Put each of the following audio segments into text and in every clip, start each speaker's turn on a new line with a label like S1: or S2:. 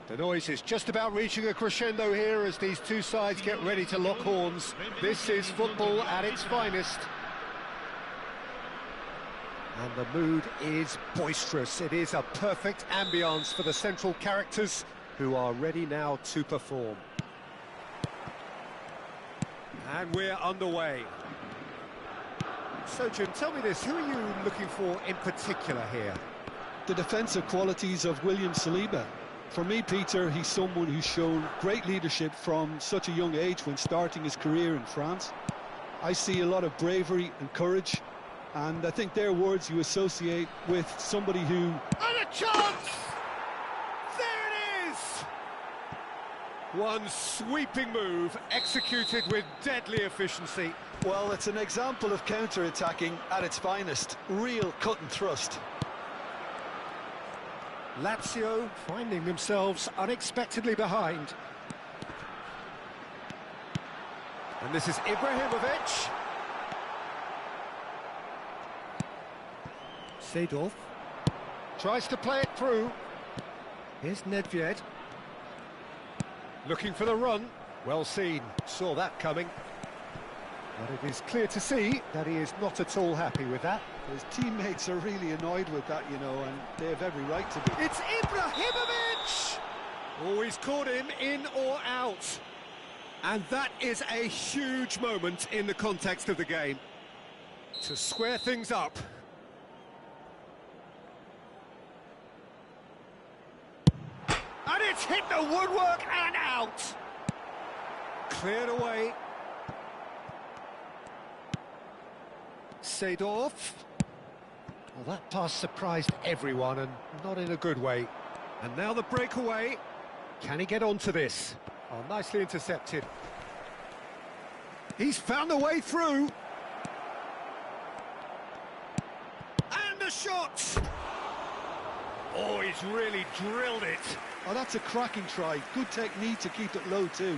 S1: The noise is just about reaching a crescendo here as these two sides get ready to lock horns. This is football at its finest. And the mood is boisterous. It is a perfect ambience for the central characters who are ready now to perform. And we're underway. So, Jim, tell me this, who are you looking for in particular here?
S2: The defensive qualities of William Saliba. For me, Peter, he's someone who's shown great leadership from such a young age when starting his career in France. I see a lot of bravery and courage, and I think they're words you associate with somebody who...
S1: And a chance! There it is! One sweeping move, executed with deadly efficiency.
S2: Well, it's an example of counter-attacking at its finest. Real cut and thrust.
S1: Lazio finding themselves unexpectedly behind. And this is Ibrahimovic. Seedorf tries to play it through. Here's Nedved. Looking for the run. Well seen, saw that coming. But it is clear to see that he is not at all happy with that.
S2: His teammates are really annoyed with that, you know, and they have every right to be.
S1: It's Ibrahimovic! Oh, he's caught him in or out. And that is a huge moment in the context of the game. To square things up. And it's hit the woodwork and out. Cleared away. Seedorf. Well, that pass surprised everyone, and not in a good way. And now the breakaway. Can he get onto this? Oh, nicely intercepted. He's found a way through. And a shot! Oh, he's really drilled it.
S2: Oh, that's a cracking try. Good technique to keep it low, too.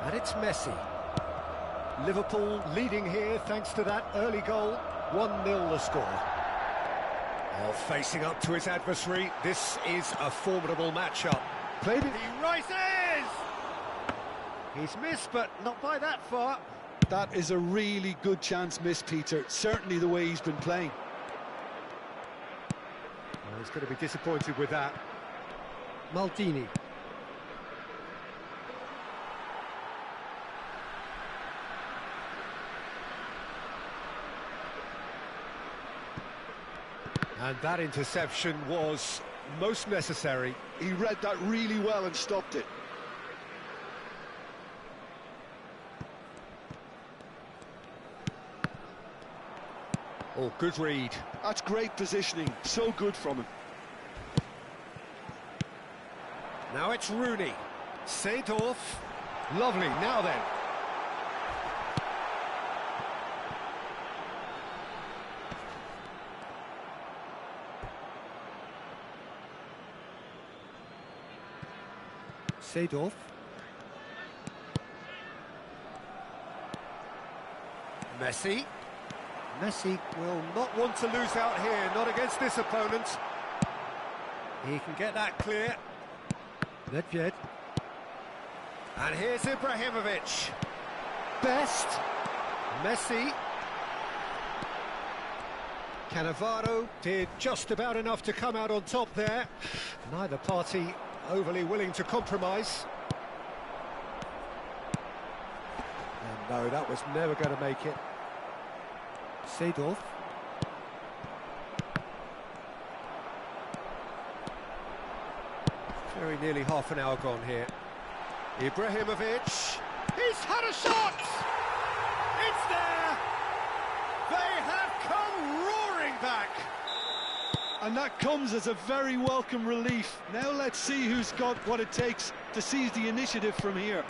S1: And it's Messi. Liverpool leading here thanks to that early goal. 1-0 the score. Oh, facing up to his adversary. This is a formidable matchup. Played it. He rises! He's missed, but not by that far.
S2: That is a really good chance missed, Peter. Certainly the way he's been playing.
S1: Well, he's going to be disappointed with that. Maldini. And that interception was most necessary.
S2: He read that really well and stopped it.
S1: Oh, good read.
S2: That's great positioning. So good from him.
S1: Now it's Rooney. Seedorf. Lovely. Now then. Seedorf. Messi. Messi will not want to lose out here, not against this opponent. He can get that clear. Nedved. And here's Ibrahimovic. Best. Messi. Cannavaro did just about enough to come out on top there. Neither party overly willing to compromise. And no, that was never going to make it. Seedorf. Very nearly half an hour gone here. Ibrahimovic. He's had a shot! It's there! They have come roaring back!
S2: And that comes as a very welcome relief. Now let's see who's got what it takes to seize the initiative from here.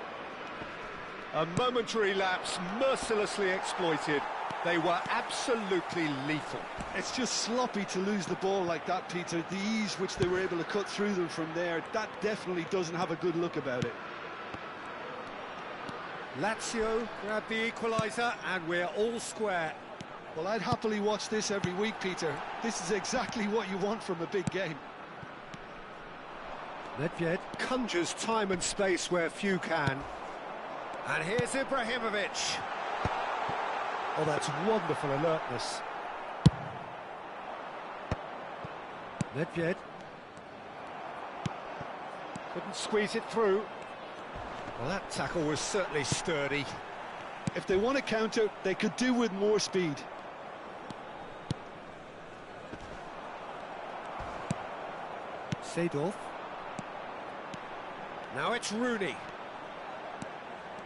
S1: A momentary lapse mercilessly exploited. They were absolutely lethal.
S2: It's just sloppy to lose the ball like that, Peter. The ease which they were able to cut through them from there, that definitely doesn't have a good look about it.
S1: Lazio grab the equaliser and we're all square.
S2: Well, I'd happily watch this every week, Peter. This is exactly what you want from a big game.
S1: Nedved conjures time and space where few can. And here's Ibrahimovic. Oh, that's wonderful alertness. Nedved couldn't squeeze it through. Well, that tackle was certainly sturdy.
S2: If they want to counter, they could do with more speed.
S1: Seedorf. Now it's Rooney.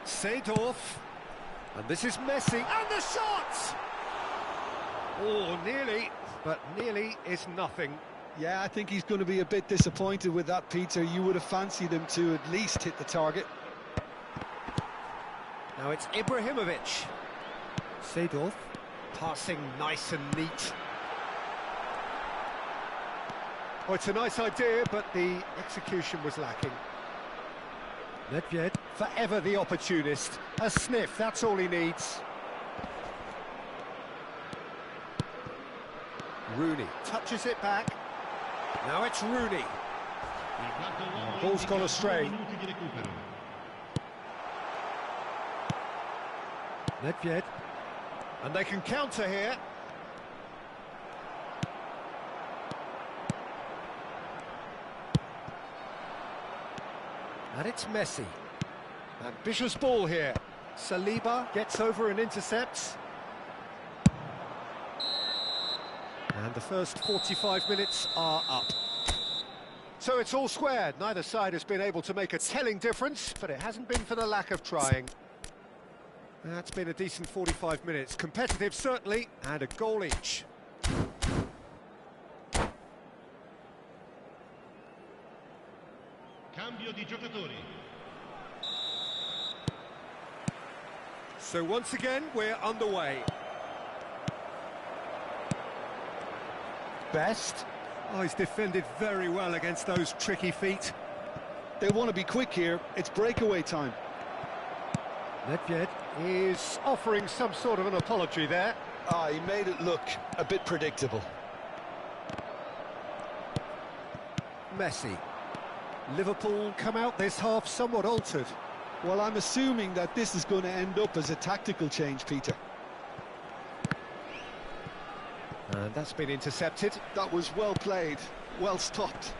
S1: Seedorf. And this is Messi. And the shot! Oh, nearly. But nearly is nothing.
S2: Yeah, I think he's going to be a bit disappointed with that, Peter. You would have fancied him to at least hit the target.
S1: Now it's Ibrahimovic. Seedorf. Passing nice and neat. Oh, it's a nice idea, but the execution was lacking. Nedved, forever the opportunist. A sniff, that's all he needs. Rooney touches it back. Now it's Rooney. Ball's gone astray. Nedved. And they can counter here. And it's Messi. Ambitious ball here. Saliba gets over and intercepts. And the first 45 minutes are up. So it's all squared. Neither side has been able to make a telling difference, but it hasn't been for the lack of trying. That's been a decent 45 minutes. Competitive, certainly, and a goal each.
S3: Cambio di giocatori.
S1: So once again, we're underway. Best. Oh, he's defended very well against those tricky feet.
S2: They want to be quick here. It's breakaway time.
S1: Nedved is offering some sort of an apology there.
S2: He made it look a bit predictable.
S1: Messi. Liverpool come out this half somewhat altered.
S2: Well, I'm assuming that this is going to end up as a tactical change, Peter.
S1: And that's been intercepted.
S2: That was well played, well stopped.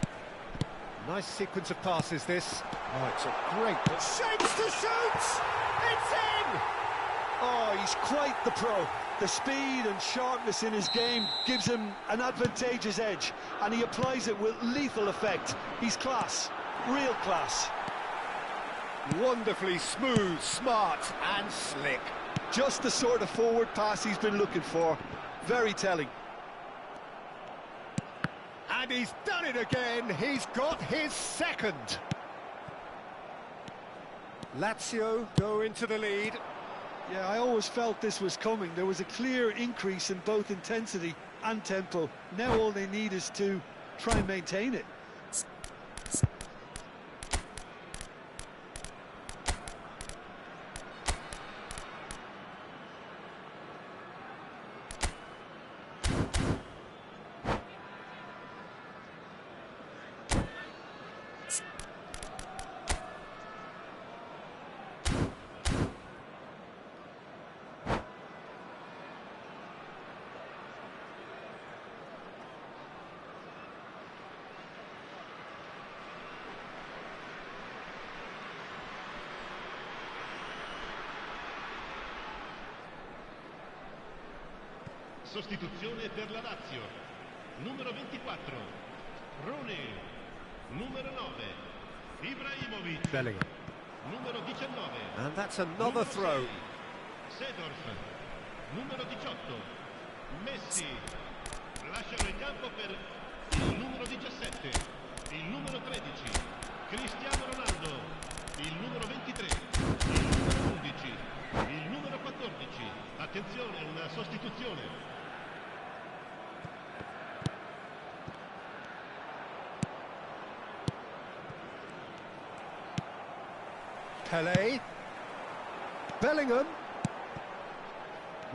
S1: Nice sequence of passes, this. Oh, it's a great... Shapes to shoot! It's in!
S2: Oh, he's quite the pro. The speed and sharpness in his game gives him an advantageous edge, and he applies it with lethal effect. He's class, real class.
S1: Wonderfully smooth, smart and slick.
S2: Just the sort of forward pass he's been looking for. Very telling.
S1: And he's done it again. He's got his second. Lazio go into the lead.
S2: Yeah, I always felt this was coming. There was a clear increase in both intensity and tempo. Now all they need is to try and maintain it.
S3: Sostituzione per la Lazio. Numero 24, Rooney. Numero 9, Ibrahimovic.
S1: Bellingham.
S3: Numero 19.
S1: And that's another throw.
S3: Seedorf. Numero 18, Messi. Lasciano il campo per il numero 17, il numero 13, Cristiano Ronaldo, il numero 23, il numero 11, il numero 14. Attenzione, una sostituzione.
S1: Pelé. Bellingham.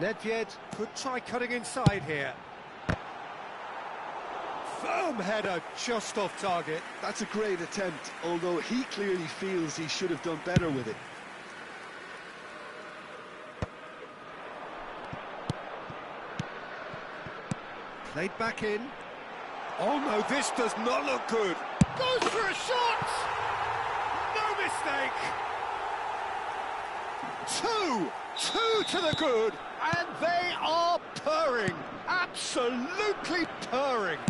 S1: Nedved could try cutting inside here. Firm header, just off target.
S2: That's a great attempt, although he clearly feels he should have done better with it.
S1: Played back in. Oh no, this does not look good. Goes for a shot! No mistake! Two to the good, and they are purring. Absolutely purring.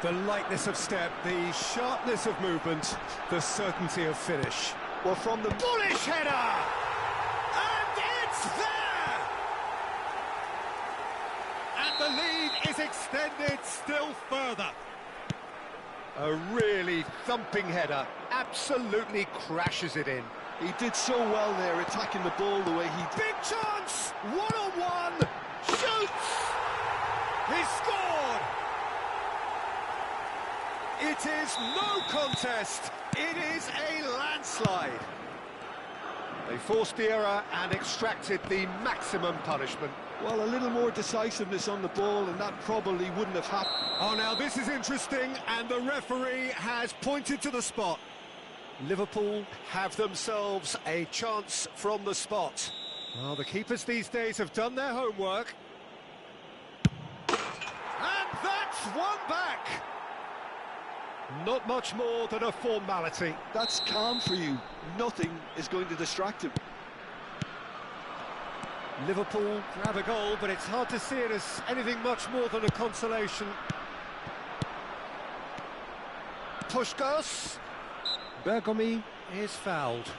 S1: The lightness of step, the sharpness of movement, the certainty of finish.
S2: Well, from the
S1: bullish header! And it's there! And the lead is extended still further. A really thumping header, absolutely crashes it in.
S2: He did so well there, attacking the ball the way he did.
S1: Big chance! One-on-one! Shoots! He scored! It is no contest. It is a landslide. They forced the error and extracted the maximum punishment.
S2: Well, a little more decisiveness on the ball, and that probably wouldn't have happened.
S1: Oh, now this is interesting, and the referee has pointed to the spot. Liverpool have themselves a chance from the spot. Well, the keepers these days have done their homework. And that's one back. Not much more than a formality.
S2: That's calm for you. Nothing is going to distract him.
S1: Liverpool grab a goal, but it's hard to see it as anything much more than a consolation. Puskás. Bergomi is fouled.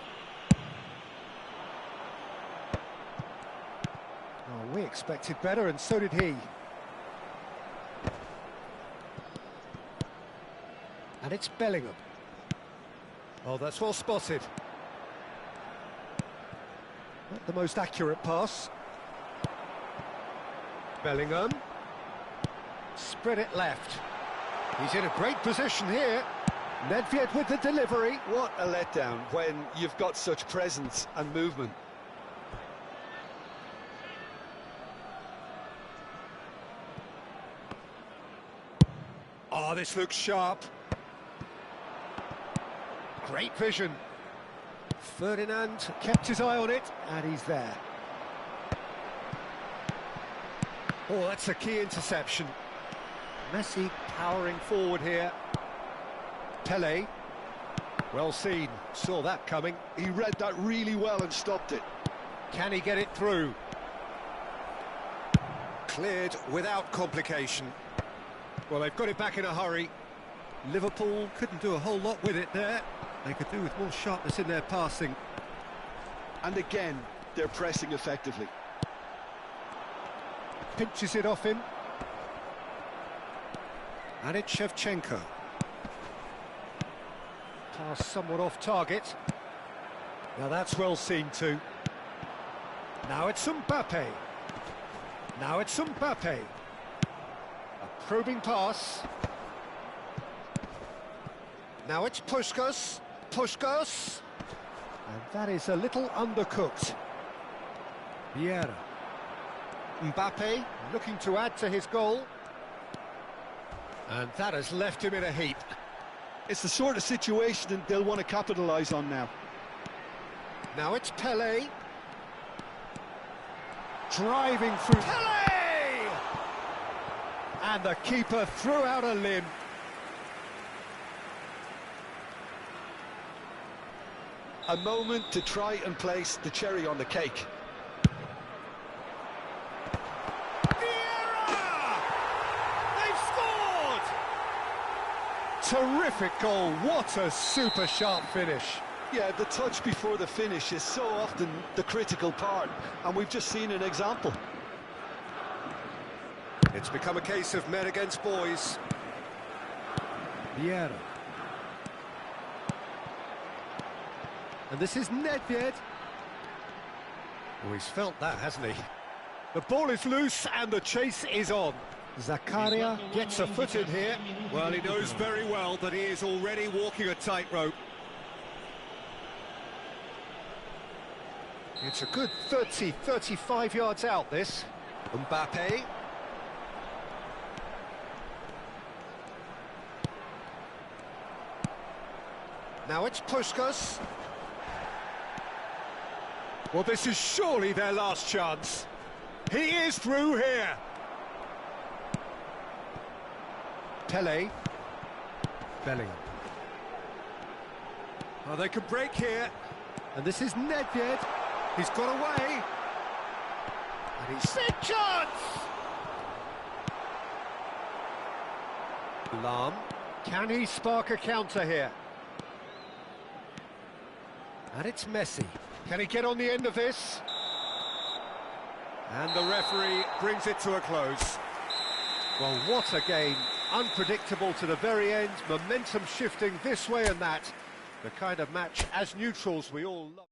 S1: Oh, we expected better, and so did he. And it's Bellingham. Oh, that's well spotted. Not the most accurate pass. Bellingham. Spread it left. He's in a great position here. Nedved with the delivery.
S2: What a letdown when you've got such presence and movement.
S1: Oh, this looks sharp. Great vision. Ferdinand kept his eye on it, and he's there. Oh, that's a key interception. Messi powering forward here. Pelé, well seen, saw that coming.
S2: He read that really well and stopped it.
S1: Can he get it through? Cleared without complication. Well, they've got it back in a hurry. Liverpool couldn't do a whole lot with it there. They could do with more sharpness in their passing.
S2: And again, they're pressing effectively.
S1: Pinches it off him. And it's Shevchenko. Pass somewhat off target. Now that's well seen too. Now it's Mbappe. Now it's Mbappe. A probing pass. Now it's Puskás. Puskás. And that is a little undercooked. Vieira. Mbappe looking to add to his goal. And that has left him in a heap.
S2: It's the sort of situation that they'll want to capitalise on now.
S1: Now it's Pelé. Driving through. Pelé! And the keeper threw out a limb.
S2: A moment to try and place the cherry on the cake.
S1: Terrific goal, what a super sharp finish.
S2: Yeah, the touch before the finish is so often the critical part, and we've just seen an example.
S1: It's become a case of men against boys. Vieira. And this is Nedved. Oh, he's felt that, hasn't he? The ball is loose and the chase is on. Zakaria gets a foot in here. Well, he knows very well that he is already walking a tightrope. It's a good 30, 35 yards out, this. Mbappe. Now it's Puskas. Well, this is surely their last chance. He is through here. Pele. Bellingham. Oh, they could break here. And this is Nedved. He's got away. And he's... Big chance! Lam. Can he spark a counter here? And it's Messi. Can he get on the end of this? And the referee brings it to a close. Well, what a game. Unpredictable to the very end. Momentum shifting this way and that. The kind of match, as neutrals, we all love.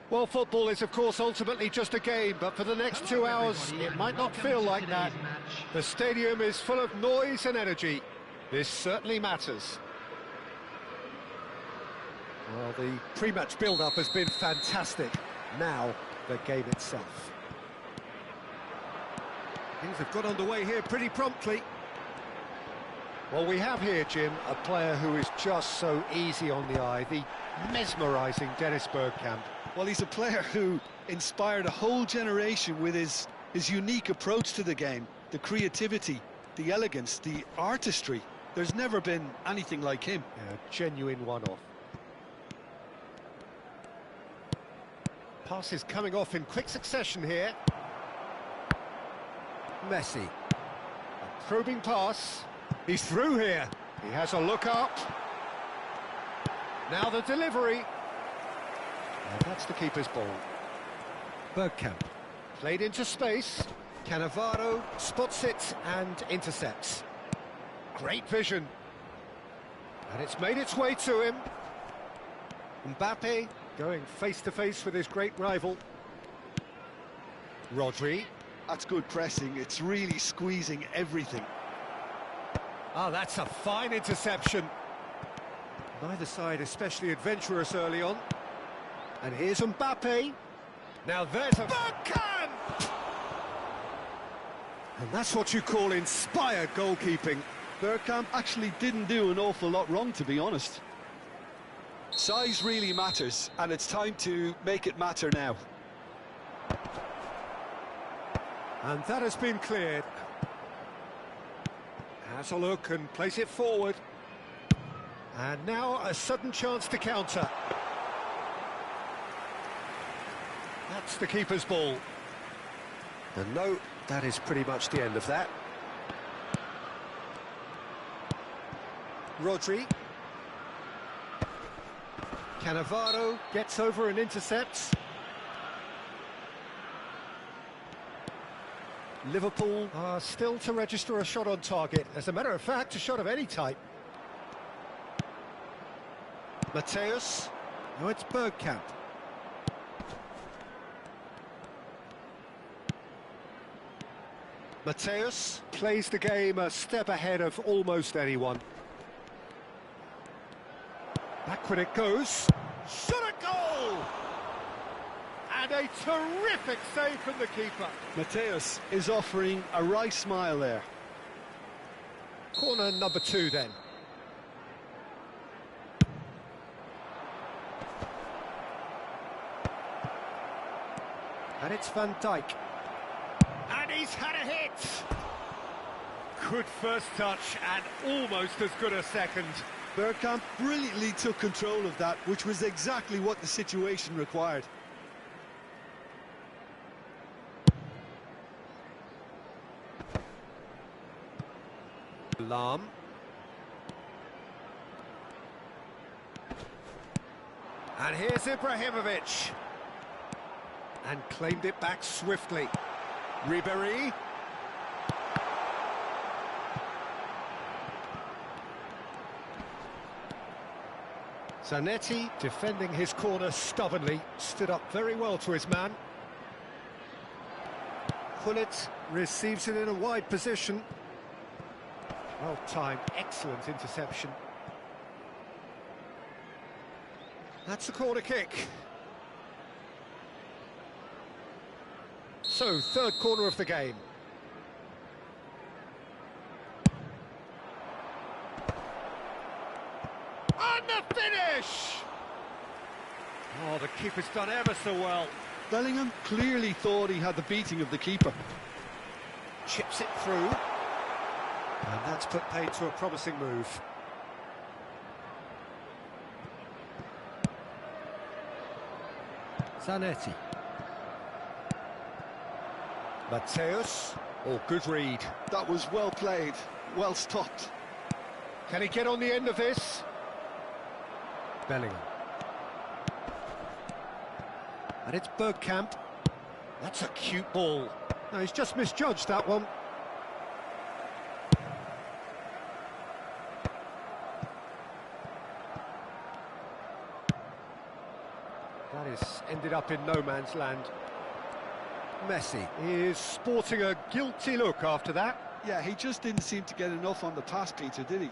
S1: Well, football is, of course, ultimately just a game, but for the next 2 hours, it might not feel like that. The stadium is full of noise and energy. This certainly matters. Well, the pre-match build-up has been fantastic. Now, the game itself. Things have got underway here pretty promptly. Well, we have here, Jim, a player who is just so easy on the eye, the mesmerising Dennis Bergkamp.
S2: Well, he's a player who inspired a whole generation with his unique approach to the game, the creativity, the elegance, the artistry. There's never been anything like him.
S1: Yeah, genuine one-off. Passes coming off in quick succession here. Messi. A probing pass. He's through here. He has a look up. Now the delivery. And that's the keeper's ball. Bergkamp. Played into space. Cannavaro spots it and intercepts. Great vision. And it's made its way to him. Mbappe going face-to-face with his great rival. Rodri.
S2: That's good pressing. It's really squeezing everything.
S1: Ah, that's a fine interception. Neither side especially adventurous early on. And here's Mbappe. Now there's a... Bergkamp! And that's what you call inspired goalkeeping.
S2: Bergkamp actually didn't do an awful lot wrong, to be honest. Size really matters, and it's time to make it matter now.
S1: And that has been cleared. Has a look and plays it forward. And now a sudden chance to counter. That's the keeper's ball. And no, that is pretty much the end of that. Rodri. Cannavaro gets over and intercepts. Liverpool are still to register a shot on target. As a matter of fact, a shot of any type. Mateus. Now it's Bergkamp. Mateus plays the game a step ahead of almost anyone. Backward it goes. Shot a goal! And a terrific save from the keeper.
S2: Mateus is offering a wry smile there.
S1: Corner number 2 then. And it's Van Dijk. And he's had a hit! Good first touch and almost as good a second.
S2: Bergkamp brilliantly took control of that, which was exactly what the situation required.
S1: Lam. And here's Ibrahimovic. And claimed it back swiftly. Ribéry. Zanetti, defending his corner stubbornly, stood up very well to his man. Gullit receives it in a wide position. Well timed, excellent interception. That's the corner kick. So, third corner of the game. And the finish! Oh, the keeper's done ever so well.
S2: Bellingham clearly thought he had the beating of the keeper.
S1: Chips it through. And that's put paid to a promising move. Zanetti. Mateus. Oh, good read.
S2: That was well played, well stopped.
S1: Can he get on the end of this? Bellingham. And it's Bergkamp. That's a cute ball. No, he's just misjudged that one. That is ended up in no man's land. Messi is sporting a guilty look after that.
S2: Yeah, he just didn't seem to get enough on the pass, Peter, did he?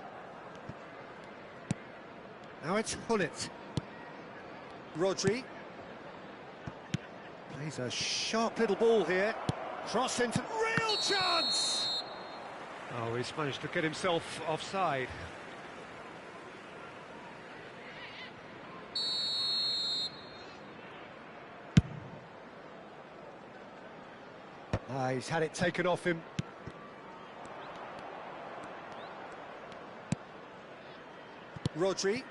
S1: Now it's Gullit. Rodri. Plays a sharp little ball here. Cross into... Real chance! Oh, he's managed to get himself offside. He's had it taken off him. Rodri.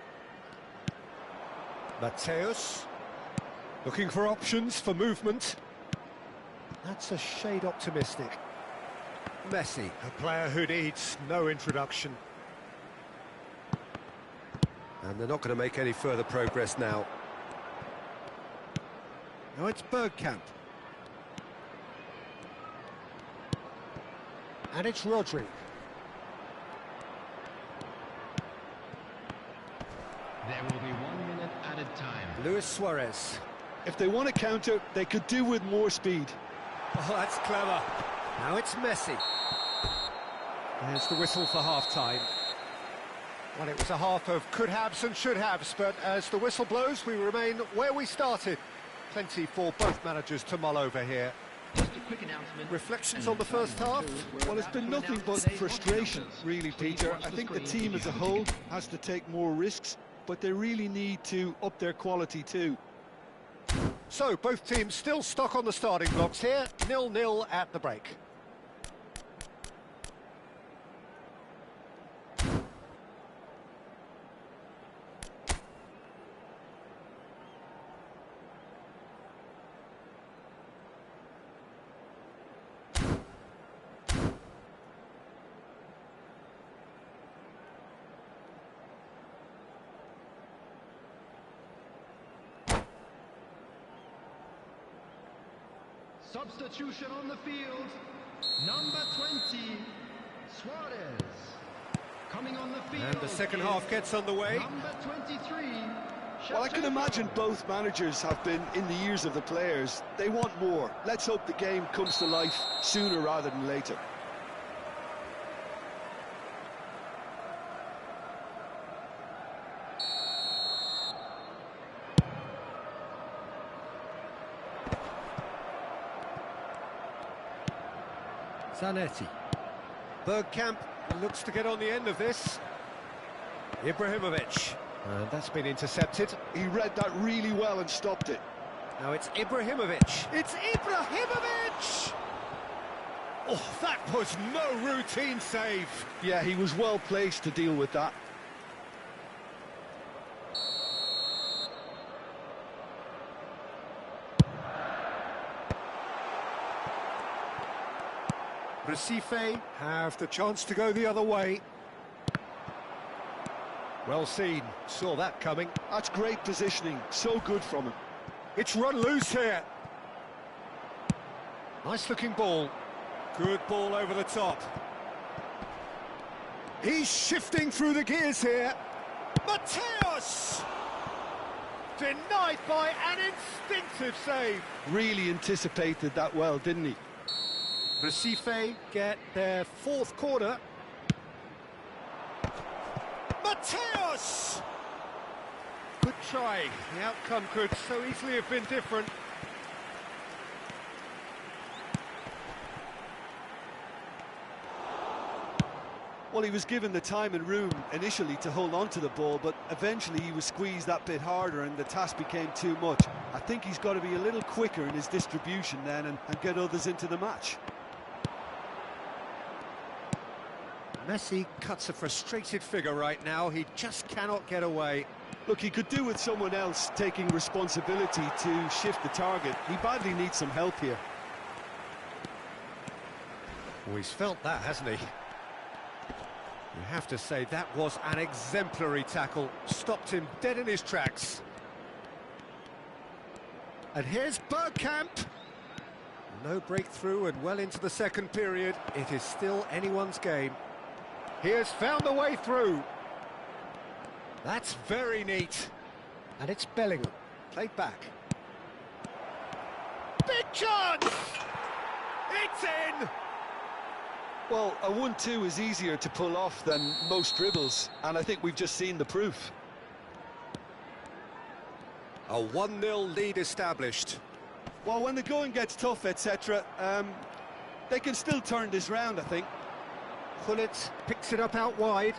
S1: Mateus. Looking for options for movement. That's a shade optimistic. Messi, a player who needs no introduction. And they're not going to make any further progress now. Now it's Bergkamp. And it's Rodri.
S3: There will be 1 minute added time.
S1: Luis Suarez.
S2: If they want to counter, they could do with more speed.
S1: Oh, that's clever. Now it's Messi. There's the whistle for half-time. Well, it was a half of could-haves and should-haves, but as the whistle blows, we remain where we started. Plenty for both managers to mull over here.
S4: Just a quick announcement.
S1: Reflections on the first half?
S2: Well, it's been nothing but frustration, really, Peter. I think the team as a whole has to take more risks, but they really need to up their quality too.
S1: So, both teams still stuck on the starting blocks here, 0-0 at the break.
S4: Substitution on the field, number 20, Suarez. Coming on the field.
S1: And the second half gets underway.
S4: Number 23.
S2: Well, I can imagine both managers have been in the ears of the players. They want more. Let's hope the game comes to life sooner rather than later.
S1: Zanetti. Bergkamp looks to get on the end of this. Ibrahimovic. And that's been intercepted.
S2: He read that really well and stopped it.
S1: Now it's Ibrahimovic. It's Ibrahimovic! Oh, that was no routine save.
S2: Yeah, he was well placed to deal with that.
S1: Recife have the chance to go the other way. Well seen, saw that coming.
S2: That's great positioning, so good from him.
S1: It's run loose here. Nice looking ball. Good ball over the top. He's shifting through the gears here. Mateus! Denied by an instinctive save.
S2: Really anticipated that well, didn't he?
S1: Recife get their fourth corner. Mateus! Good try. The outcome could so easily have been different.
S2: Well, he was given the time and room initially to hold on to the ball, but eventually he was squeezed that bit harder and the task became too much. I think he's got to be a little quicker in his distribution then and get others into the match.
S1: Messi cuts a frustrated figure right now. He just cannot get away.
S2: Look, he could do with someone else taking responsibility to shift the target. He badly needs some help here.
S1: Oh, he's felt that, hasn't he? You have to say that was an exemplary tackle. Stopped him dead in his tracks. And here's Bergkamp. No breakthrough and well into the second period. It is still anyone's game. He has found a way through. That's very neat. And it's Bellingham. Played back. Big chance! It's in!
S2: Well, a 1-2 is easier to pull off than most dribbles, and I think we've just seen the proof.
S1: A 1-0 lead established.
S2: Well, when the going gets tough, etc., they can still turn this round, I think.
S1: Gullit picks it up out wide.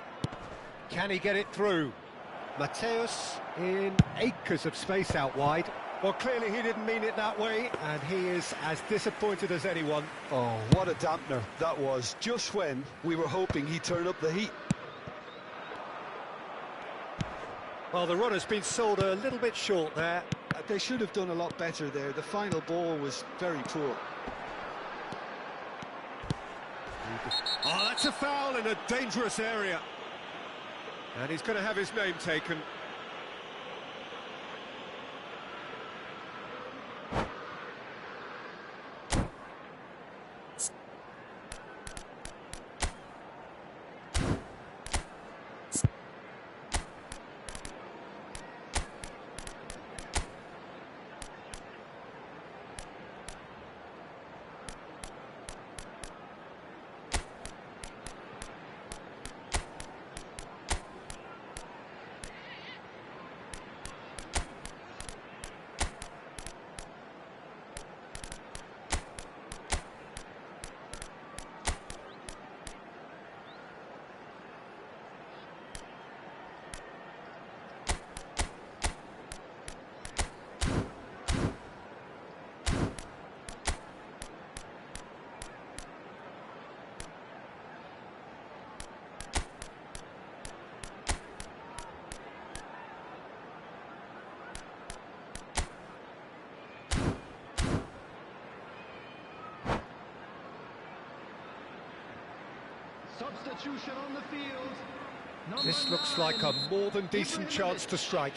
S1: Can he get it through? Mateus in acres of space out wide. Well, clearly he didn't mean it that way, and he is as disappointed as anyone.
S2: Oh, what a dampener that was, just when we were hoping he'd turn up the heat.
S1: Well, the runner's been sold a little bit short there.
S2: They should have done a lot better there. The final ball was very poor.
S1: Oh, that's a foul in a dangerous area. And he's going to have his name taken.
S4: Substitution on the field. Number
S1: This looks
S4: 9,
S1: like a more than decent chance to strike.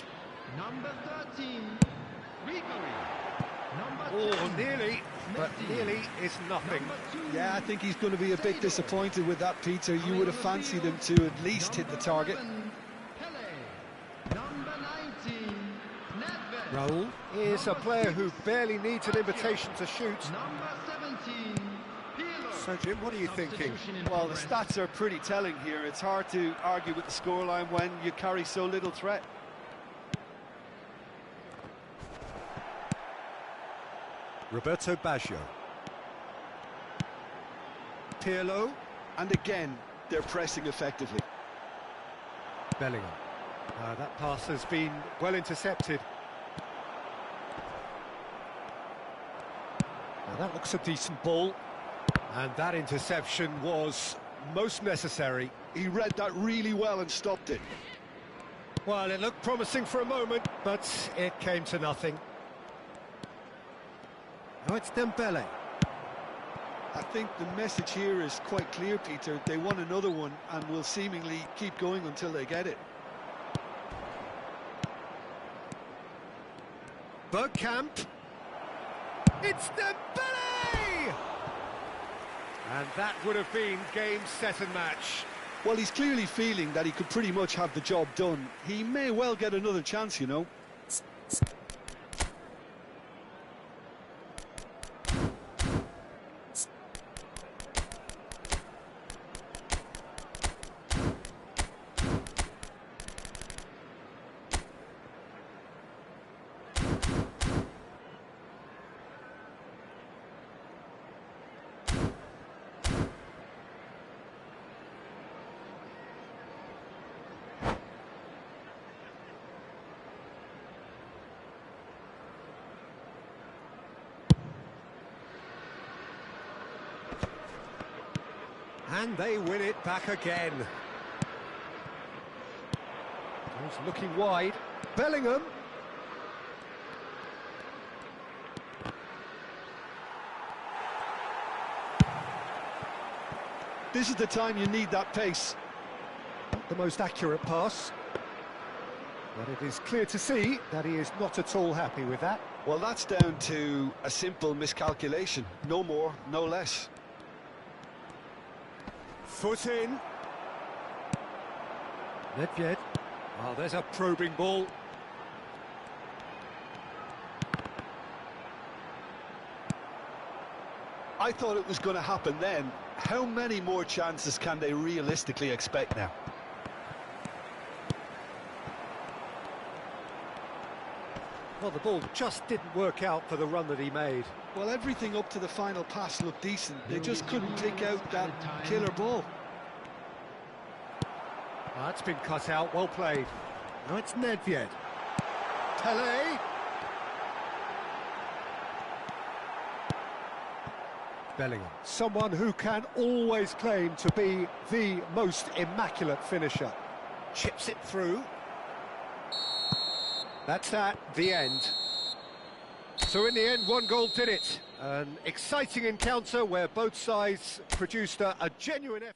S4: Number 13, Rigori. Number
S1: Oh,
S4: 10,
S1: nearly, but
S4: Messi.
S1: nearly is nothing.
S4: Number 2,
S2: Yeah, I think he's going to be a bit
S4: Sado.
S2: disappointed with that, Peter. You
S4: Coming
S2: would
S4: on
S2: have
S4: the
S2: fancied him
S4: field,
S2: to at least hit the
S4: number
S2: target.
S4: 11, Pele. Number 19, Nedved.
S1: Raul is a player who barely needs an invitation to shoot.
S4: Number 17, Pirlo.
S1: So, Jim, what are you thinking?
S4: Substitution in
S2: Well, the
S4: progress.
S2: stats are pretty telling here. It's hard to argue with the scoreline when you carry so little threat.
S1: Roberto Baggio. Pirlo.
S2: And again, they're pressing effectively.
S1: Bellingham. That pass has been well intercepted. Now that looks a decent ball. And that interception was most necessary.
S2: He read that really well and stopped it.
S1: Well, it looked promising for a moment, but it came to nothing. Now it's Dembele.
S2: I think the message here is quite clear, Peter. They want another one and will seemingly keep going until they get it.
S1: Bergkamp. It's Dembele! And that would have been game, set and match.
S2: Well, he's clearly feeling that he could pretty much have the job done. He may well get another chance, you know.
S1: And they win it back again. He's looking wide. Bellingham.
S2: This is the time you need that pace.
S1: Not the most accurate pass. But it is clear to see that he is not at all happy with that.
S2: Well, that's down to a simple miscalculation. No more, no less.
S1: Foot in. Nedved. Oh, there's a probing ball.
S2: I thought it was going to happen then. How many more chances can they realistically expect now?
S1: Well, the ball just didn't work out for the run that he made.
S2: Well, everything up to the final pass looked decent. They just couldn't pick out that killer ball.
S1: That's been cut out, well played. Now it's Nedved. Pele. Bellingham, someone who can always claim to be the most immaculate finisher. Chips it through. That's at the end. So in the end, one goal did it. An exciting encounter where both sides produced a genuine effort.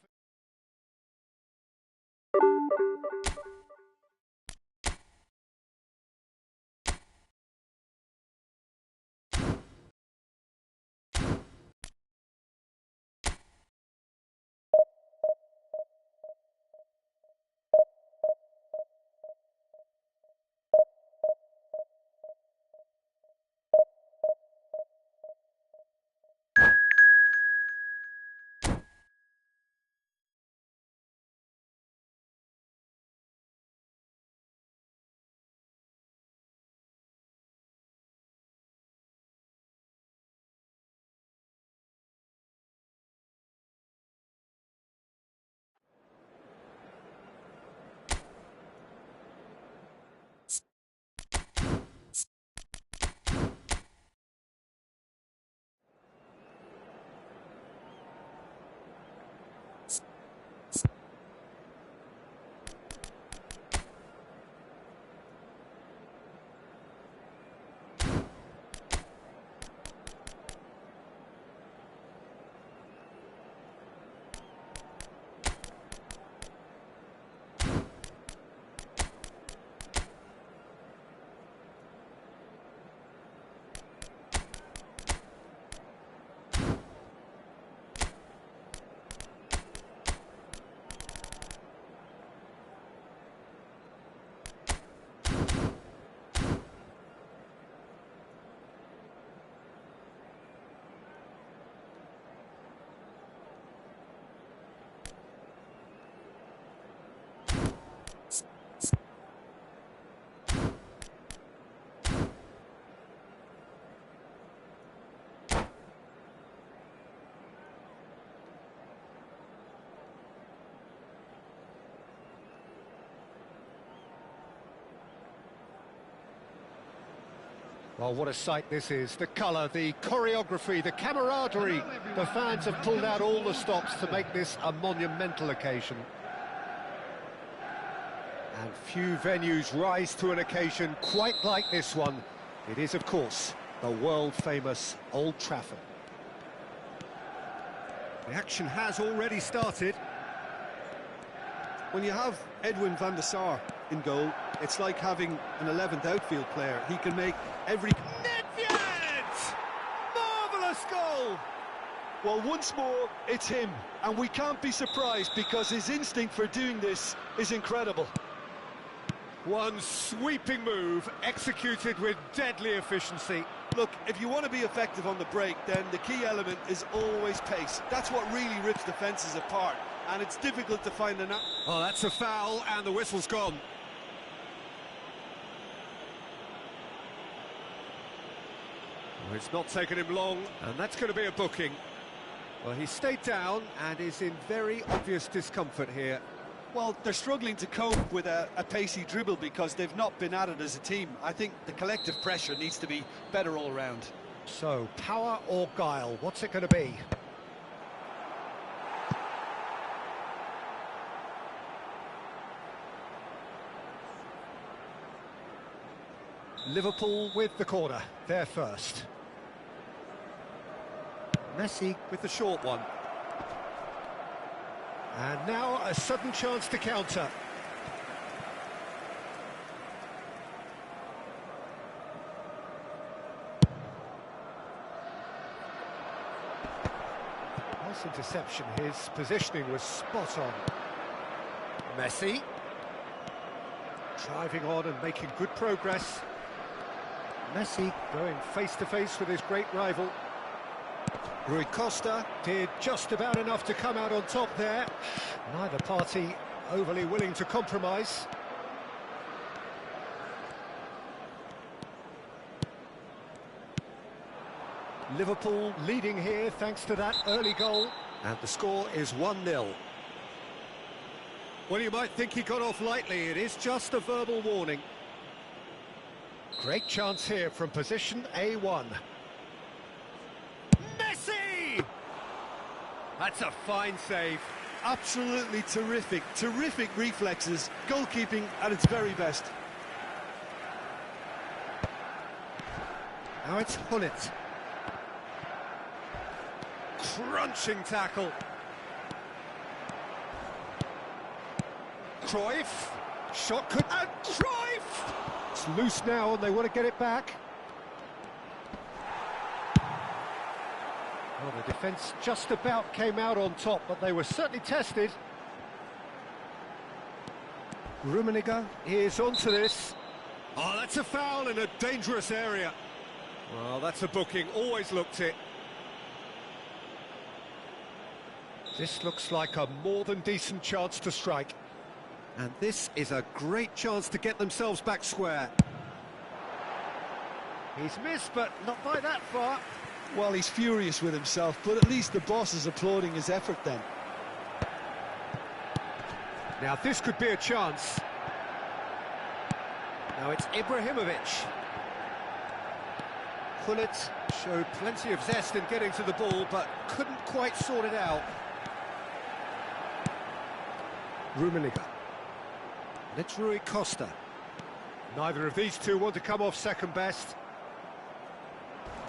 S1: Well, what a sight this is. The colour, the choreography, the camaraderie. The fans have pulled out all the stops to make this a monumental occasion. And few venues rise to an occasion quite like this one. It is, of course, the world-famous Old Trafford. The action has already started.
S2: When you have Edwin van der Sar in goal, it's like having an 11th outfield player. He can make every...
S1: Nedved! Marvellous goal!
S2: Well, once more, it's him. And we can't be surprised because his instinct for doing this is incredible.
S1: One sweeping move, executed with deadly efficiency.
S2: Look, if you want to be effective on the break, then the key element is always pace. That's what really rips defences apart. And it's difficult to find an...
S1: Oh, that's a foul, and the whistle's gone. Well, it's not taken him long, and that's going to be a booking. Well, he stayed down and is in very obvious discomfort here.
S2: Well, they're struggling to cope with a pacey dribble because they've not been at it as a team. I think the collective pressure needs to be better all round.
S1: So, power or guile, what's it going to be? Liverpool with the corner, they're first. Messi with the short one. And now a sudden chance to counter. Nice interception, his positioning was spot on. Messi. Driving on and making good progress. Messi going face-to-face with his great rival. Rui Costa did just about enough to come out on top there. Neither party overly willing to compromise. Liverpool leading here thanks to that early goal. And the score is 1-0. Well, you might think he got off lightly. It is just a verbal warning. Great chance here from position A1. Messi! That's a fine save.
S2: Absolutely terrific, terrific reflexes. Goalkeeping at its very best.
S1: Now it's Hullet. Crunching tackle. Cruyff. Shot could... And Cruyff! It's loose now and they want to get it back. Well, the defence just about came out on top, but they were certainly tested. Rummenigge is onto this. Oh, that's a foul in a dangerous area. Well, that's a booking, always looked it. This looks like a more than decent chance to strike. And this is a great chance to get themselves back square. He's missed, but not by that far.
S2: Well, he's furious with himself, but at least the boss is applauding his effort then.
S1: Now this could be a chance. Now it's Ibrahimovic. Hullet showed plenty of zest in getting to the ball, but couldn't quite sort it out. Rummenigge. It's Rui Costa. Neither of these two want to come off second best.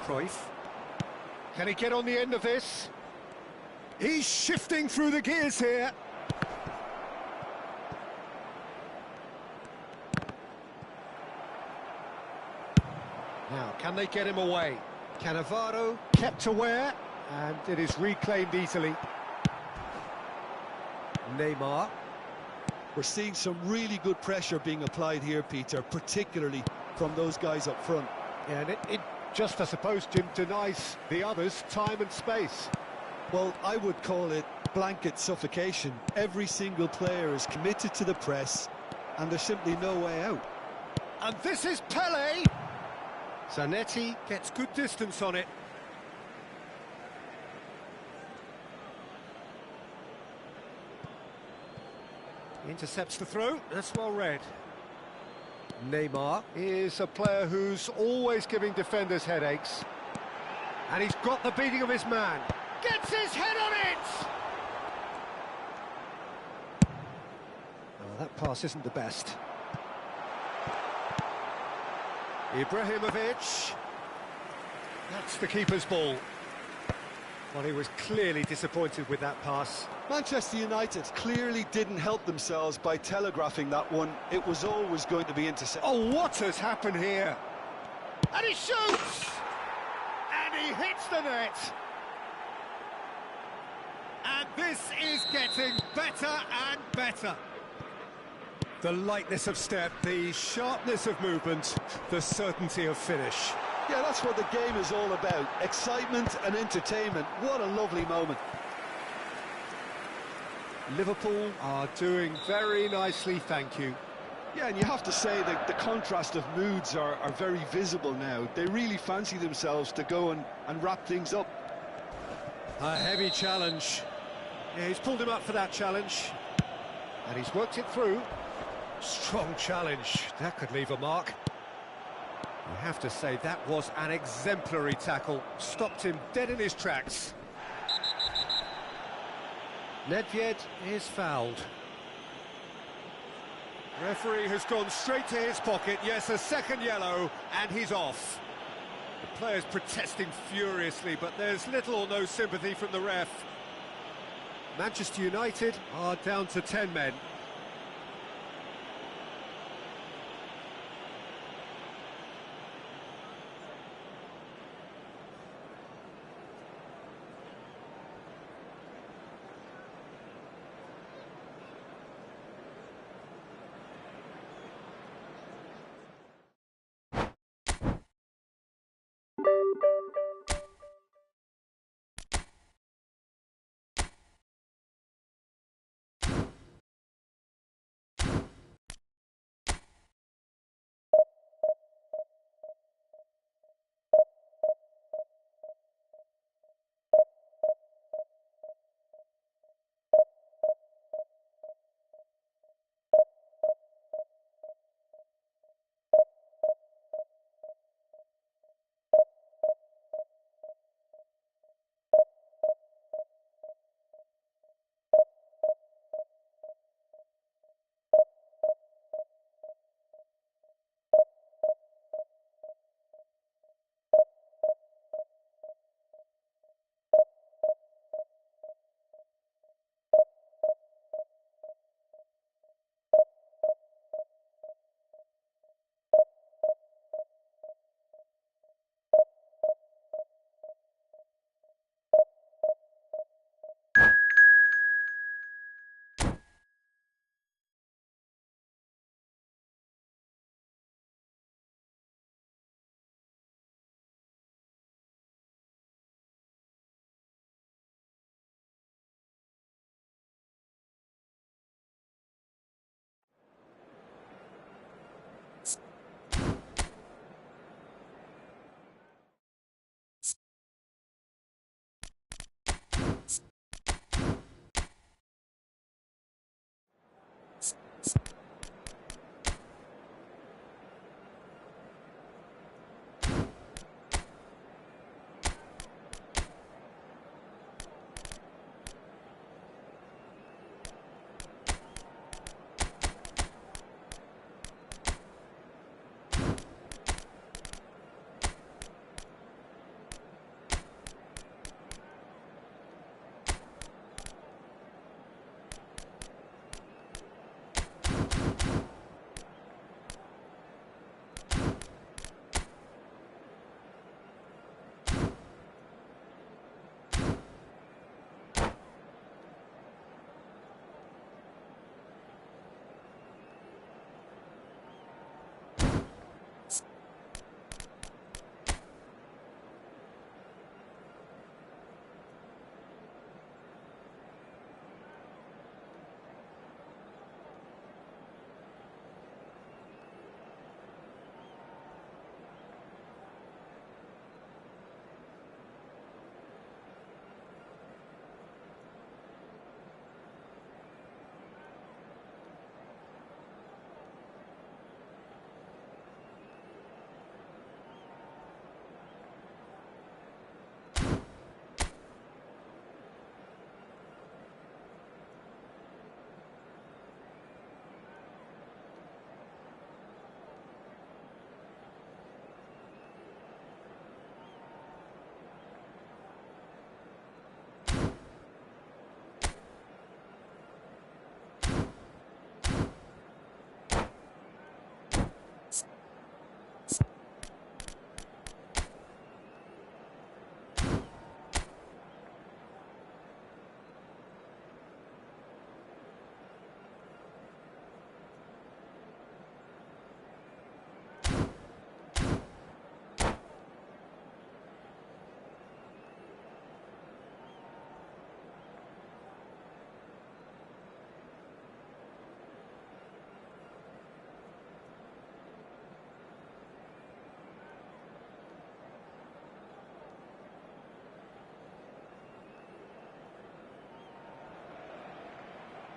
S1: Cruyff. Can he get on the end of this? He's shifting through the gears here. Now, can they get him away? Cannavaro kept aware, and it is reclaimed easily. Neymar.
S2: We're seeing some really good pressure being applied here, Peter, particularly from those guys up front.
S1: Yeah, and it just, I suppose, Jim, denies the others time and space.
S2: Well, I would call it blanket suffocation. Every single player is committed to the press, and there's simply no way out.
S1: And this is Pele! Zanetti gets good distance on it. Intercepts the throw, that's well read. Neymar is a player who's always giving defenders headaches. And he's got the beating of his man. Gets his head on it! Oh, that pass isn't the best. Ibrahimovic. That's the keeper's ball. Well, he was clearly disappointed with that pass.
S2: Manchester United clearly didn't help themselves by telegraphing that one. It was always going to be intercepted.
S1: Oh, what has happened here? And he shoots! And he hits the net! And this is getting better and better. The lightness of step, the sharpness of movement, the certainty of finish.
S2: Yeah, that's what the game is all about. Excitement and entertainment. What a lovely moment.
S1: Liverpool are doing very nicely, thank you.
S2: Yeah, and you have to say that the contrast of moods are very visible now. They really fancy themselves to go and wrap things up.
S1: A heavy challenge. Yeah, he's pulled him up for that challenge. And he's worked it through. Strong challenge. That could leave a mark. You have to say that was an exemplary tackle. Stopped him dead in his tracks. Nedved is fouled. Referee has gone straight to his pocket. Yes, a second yellow, and he's off. The players protesting furiously, but there's little or no sympathy from the ref. Manchester United are down to 10 men.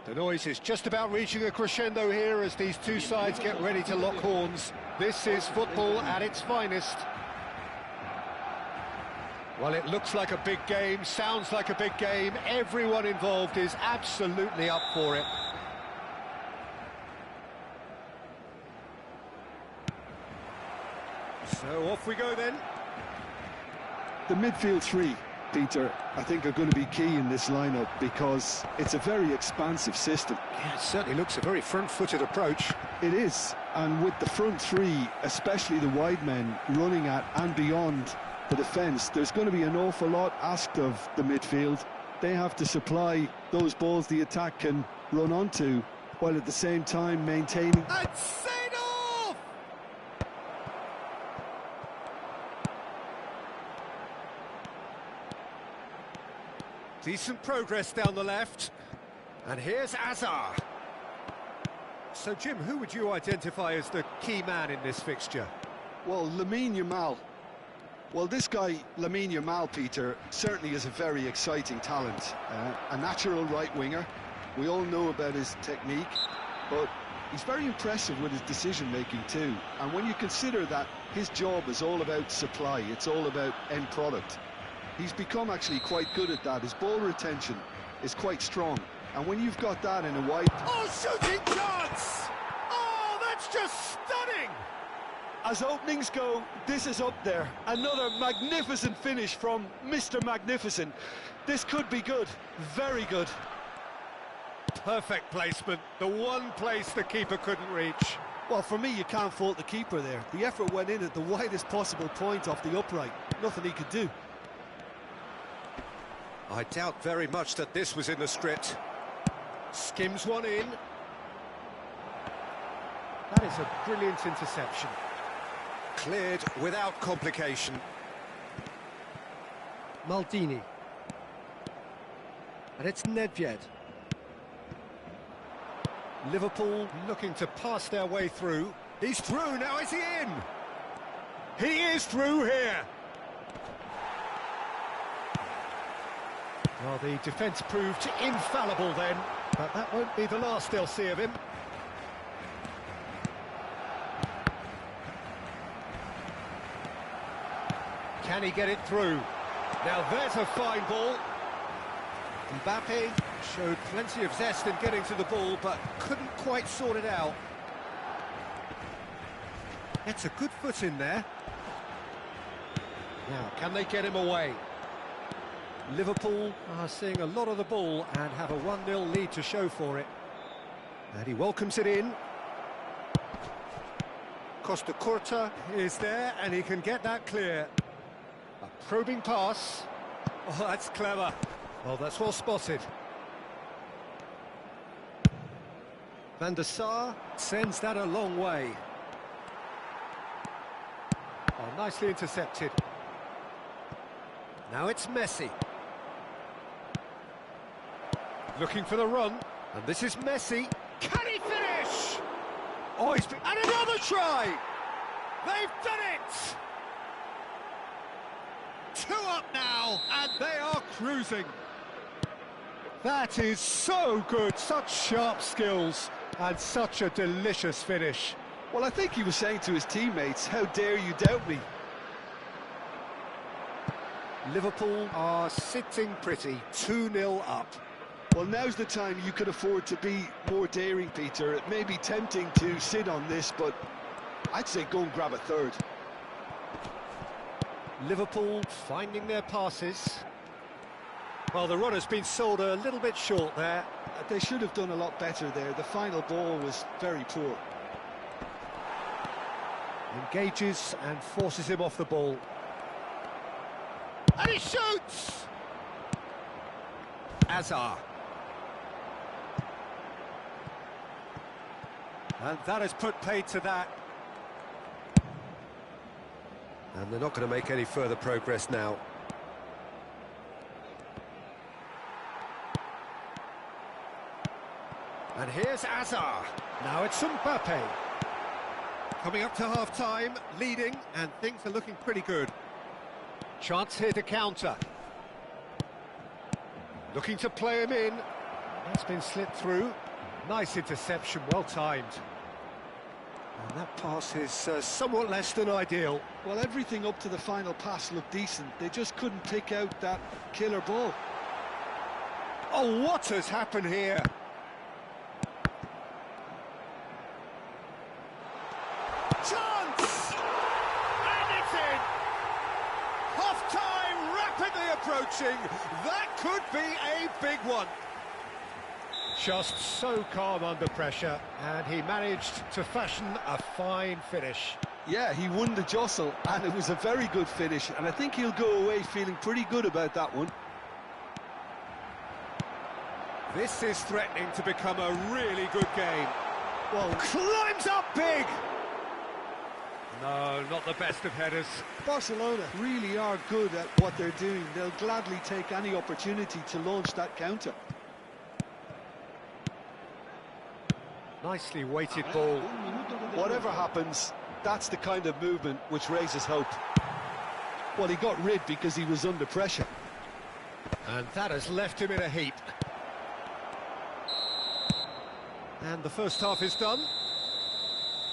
S1: The noise is just about reaching a crescendo here as these two sides get ready to lock horns. This is football at its finest. Well, it looks like a big game, sounds like a big game. Everyone involved is absolutely up for it. So off we go then.
S2: The midfield three, Peter, I think are going to be key in this lineup because it's a very expansive system.
S1: Yeah, it certainly looks a very front-footed approach.
S2: It is, and with the front three, especially the wide men, running at and beyond the defence, there's going to be an awful lot asked of the midfield. They have to supply those balls the attack can run onto, while at the same time maintaining...
S1: And set off! Decent progress down the left. And here's Azar. So, Jim, who would you identify as the key man in this fixture?
S2: Well, Lamine Yamal. Well, this guy, Lamine Yamal, Peter, certainly is a very exciting talent. A natural right winger. We all know about his technique, but he's very impressive with his decision-making too. And when you consider that his job is all about supply, it's all about end product, he's become actually quite good at that. His ball retention is quite strong. And when you've got that in a wide...
S1: Oh, shooting chance! Oh, that's just stunning!
S2: As openings go, this is up there. Another magnificent finish from Mr. Magnificent. This could be good, very good.
S1: Perfect placement, the one place the keeper couldn't reach.
S5: Well, for me, you can't fault the keeper there. The effort went in at the widest possible point off the upright. Nothing he could do.
S1: I doubt very much that this was in the script. Skims one in. That is a brilliant interception. Cleared without complication.
S5: Maldini. And it's Nedved.
S1: Liverpool looking to pass their way through. He's through, now is he in? He is through here. Well, the defence proved infallible then, but that won't be the last they'll see of him. Can he get it through? Now there's a fine ball. Mbappe showed plenty of zest in getting to the ball, but couldn't quite sort it out. It's a good foot in there. Now, can they get him away? Liverpool are seeing a lot of the ball and have a 1-0 lead to show for it. And he welcomes it in. Costa Curta is there, and he can get that clear. A probing pass. Oh, that's clever. Well, that's well spotted. Van der Sar sends that a long way. Oh, nicely intercepted. Now it's Messi. Looking for the run, and this is Messi. Can he finish? Oh, he's been... And another try! They've done it! 2 up now, and they are cruising. That is so good, such sharp skills, and such a delicious finish.
S2: Well, I think he was saying to his teammates, how dare you doubt me?
S1: Liverpool are sitting pretty, 2-0 up.
S2: Well, now's the time you could afford to be more daring, Peter. It may be tempting to sit on this, but I'd say go and grab a third.
S1: Liverpool finding their passes. Well, the run has been sold a little bit short there.
S2: They should have done a lot better there. The final ball was very poor.
S1: Engages and forces him off the ball. And he shoots! Azar. And that has put paid to that. And they're not going to make any further progress now. And here's Azar. Now it's Mbappe. Coming up to half-time, leading, and things are looking pretty good. Chance here to counter. Looking to play him in. That's been slipped through. Nice interception, well timed. And that pass is somewhat less than ideal.
S2: Well, everything up to the final pass looked decent. They just couldn't pick out that killer ball.
S1: Oh, what has happened here? Chance! And it's in! Half-time rapidly approaching. That could be a big one. Just so calm under pressure, and he managed to fashion a fine finish.
S2: Yeah, he won the jostle, and it was a very good finish, and I think he'll go away feeling pretty good about that one.
S1: This is threatening to become a really good game. Well, climbs up big! No, not the best of headers.
S2: Barcelona really are good at what they're doing. They'll gladly take any opportunity to launch that counter.
S1: Nicely weighted ball.
S2: Whatever happens, that's the kind of movement which raises hope. Well, he got rid because he was under pressure.
S1: And that has left him in a heap. And the first half is done.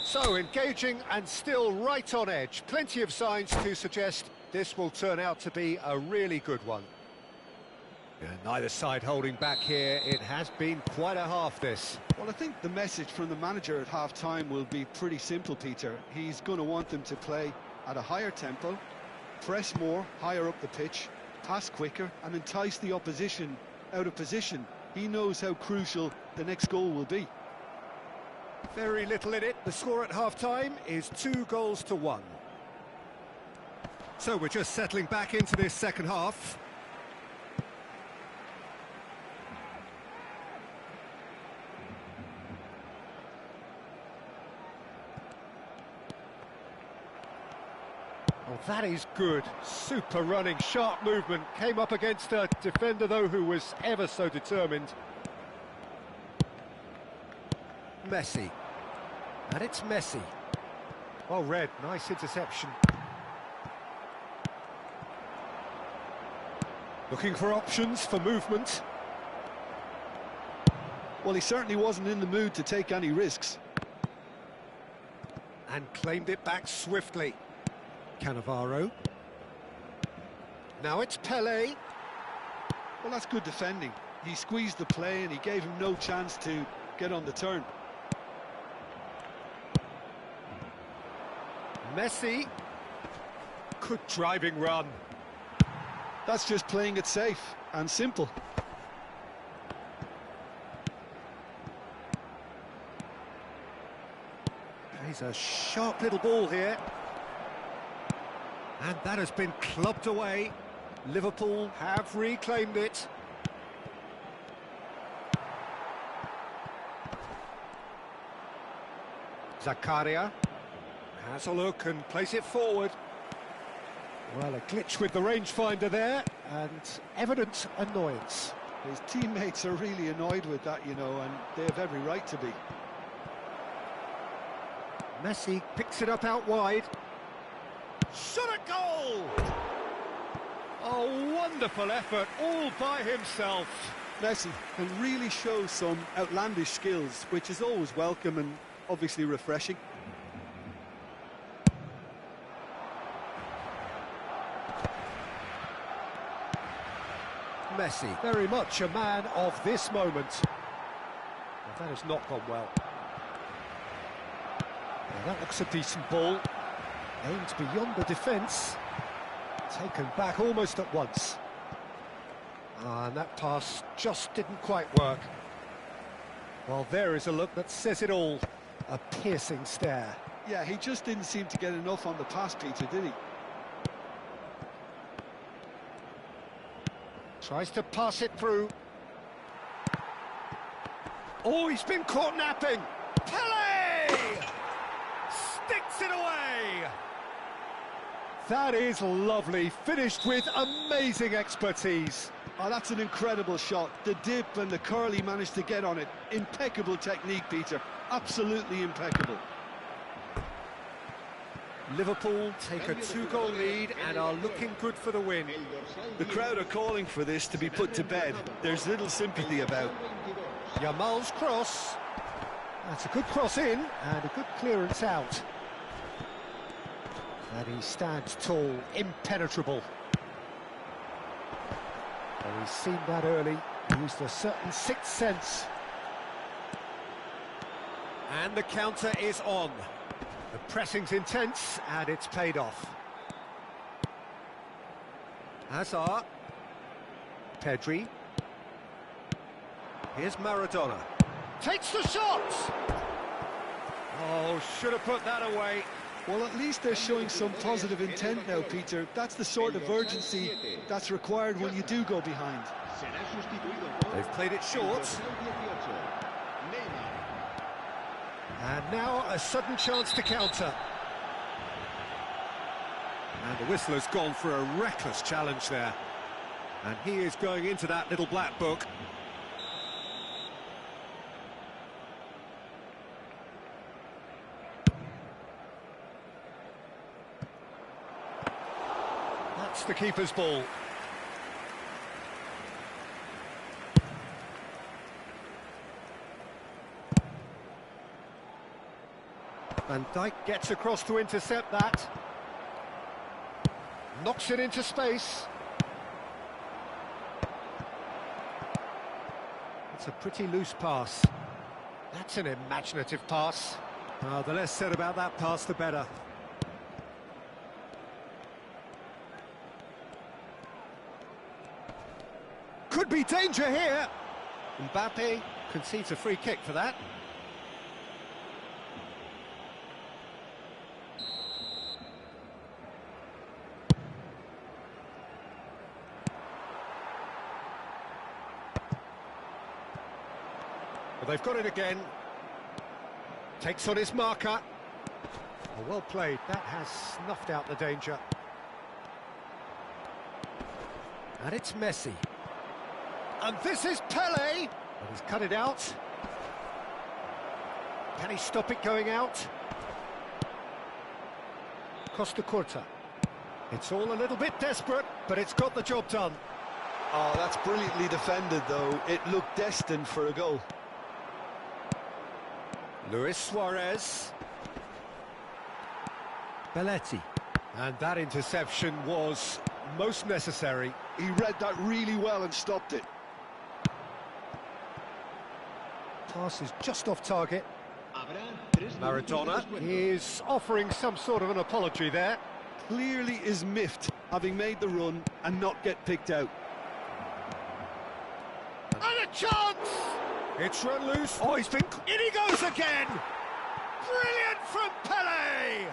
S1: So, engaging and still right on edge. Plenty of signs to suggest this will turn out to be a really good one. And neither side holding back here. It has been quite a half, this.
S2: Well, I think the message from the manager at half-time will be pretty simple, Peter. He's going to want them to play at a higher tempo, press more, higher up the pitch, pass quicker, and entice the opposition out of position. He knows how crucial the next goal will be.
S1: Very little in it. The score at half-time is 2-1. So we're just settling back into this second half. Oh, that is good. Super running, sharp movement. Came up against a defender, though, who was ever so determined. Messi. And it's Messi. Well read, nice interception. Looking for options for movement.
S2: Well, he certainly wasn't in the mood to take any risks.
S1: And claimed it back swiftly. Cannavaro. Now it's Pelé.
S2: Well, that's good defending. He squeezed the play and he gave him no chance to get on the turn.
S1: Messi. Good driving run.
S2: That's just playing it safe and simple.
S1: Plays a sharp little ball here. And that has been clubbed away. Liverpool have reclaimed it. Zakaria has a look and plays it forward. Well, a glitch with the rangefinder there, and evident annoyance.
S2: His teammates are really annoyed with that, you know, and they have every right to be.
S1: Messi picks it up out wide. Shot a goal! A wonderful effort, all by himself.
S2: Messi can really show some outlandish skills, which is always welcome and obviously refreshing.
S1: Messi, very much a man of this moment. Well, that has not gone well. Now, that looks a decent ball. Aimed beyond the defence. Taken back almost at once. And that pass just didn't quite work. Well, there is a look that says it all. A piercing stare.
S2: Yeah, he just didn't seem to get enough on the pass, Peter, did he?
S1: Tries to pass it through. Oh, he's been caught napping. Pelé! Sticks it away! That is lovely, finished with amazing expertise.
S2: Oh, that's an incredible shot. The dip and the curl he managed to get on it. Impeccable technique, Peter. Absolutely impeccable.
S1: Liverpool take a 2-goal lead and are looking good for the win.
S5: The crowd are calling for this to be put to bed. There's little sympathy about.
S1: Yamal's cross. That's a good cross in and a good clearance out. And he stands tall, impenetrable. Well, he's seen that early, used a certain sixth sense. And the counter is on. The pressing's intense and it's paid off. Hazard. Pedri. Here's Maradona. Takes the shot! Oh, should have put that away.
S2: Well, at least they're showing some positive intent now, Peter. That's the sort of urgency that's required when you do go behind.
S1: They've played it short. And now a sudden chance to counter. And the whistle has gone for a reckless challenge there. And he is going into that little black book. That's the keeper's ball. Van Dijk gets across to intercept that. Knocks it into space. It's a pretty loose pass. That's an imaginative pass. Oh, the less said about that pass, the better. Could be danger here. Mbappe concedes a free kick for that. Well, they've got it again. Takes on his marker. Oh, well played. That has snuffed out the danger. And it's Messi. And this is Pele. But he's cut it out. Can he stop it going out? Costa Curta. It's all a little bit desperate, but it's got the job done.
S2: Oh, that's brilliantly defended, though. It looked destined for a goal.
S1: Luis Suarez. Belletti. And that interception was most necessary.
S2: He read that really well and stopped it.
S1: Pass is just off target. Maradona is offering some sort of an apology there.
S2: Clearly is miffed, having made the run and not get picked out.
S1: And a chance! It's run loose. Oh, he's been... In he goes again! Brilliant from Pele!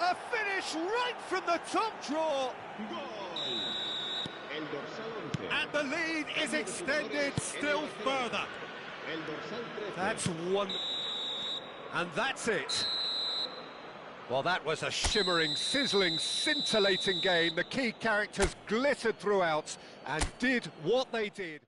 S1: A finish right from the top draw. And the lead is extended still further. That's one... And that's it. Well, that was a shimmering, sizzling, scintillating game. The key characters glittered throughout and did what they did.